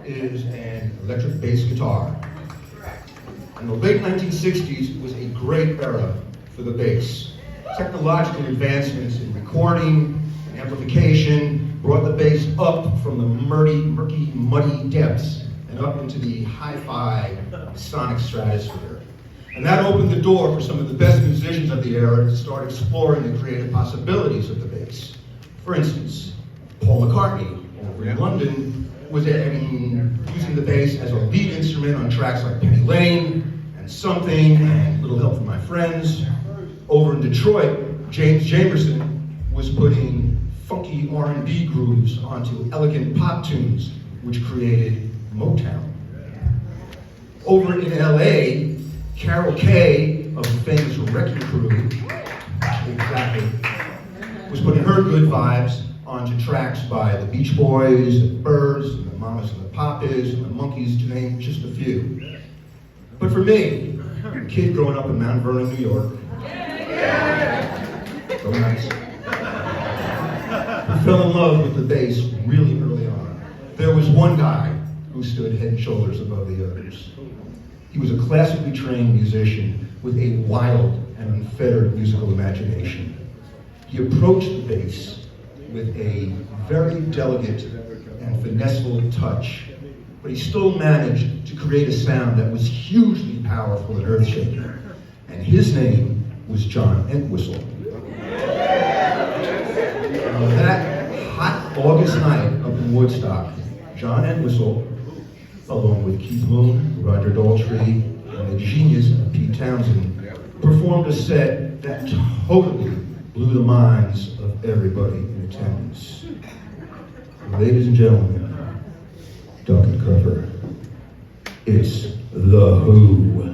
is an electric bass guitar. And the late 1960s was a great era for the bass. Technological advancements in recording and amplification brought the bass up from the murky, muddy depths and up into the hi-fi sonic stratosphere. And that opened the door for some of the best musicians of the era to start exploring the creative possibilities of the bass. For instance, Paul McCartney over in London was using the bass as a lead instrument on tracks like Penny Lane and Something and Little Help from My Friends. Over in Detroit, James Jamerson was putting funky R&B grooves onto elegant pop tunes, which created Motown. Over in LA, Carol Kay of the famous Wrecking Crew, exactly, was putting her good vibes onto tracks by the Beach Boys, the Byrds, and the Mamas and the Papas, and the Monkees, to name just a few. But for me, a kid growing up in Mount Vernon, New York, so nice, I fell in love with the bass really early on. There was one guy who stood head and shoulders above the others. He was a classically trained musician with a wild and unfettered musical imagination. He approached the bass with a very delicate and finesseful touch, but he still managed to create a sound that was hugely powerful and earth-shaking. And his name was John Entwistle. On that hot August night up in Woodstock, John Entwistle, along with Keith Moon, Roger Daltrey, and the genius of Pete Townsend, performed a set that totally blew the minds of everybody in attendance. Ladies and gentlemen, duck and cover, it's The Who.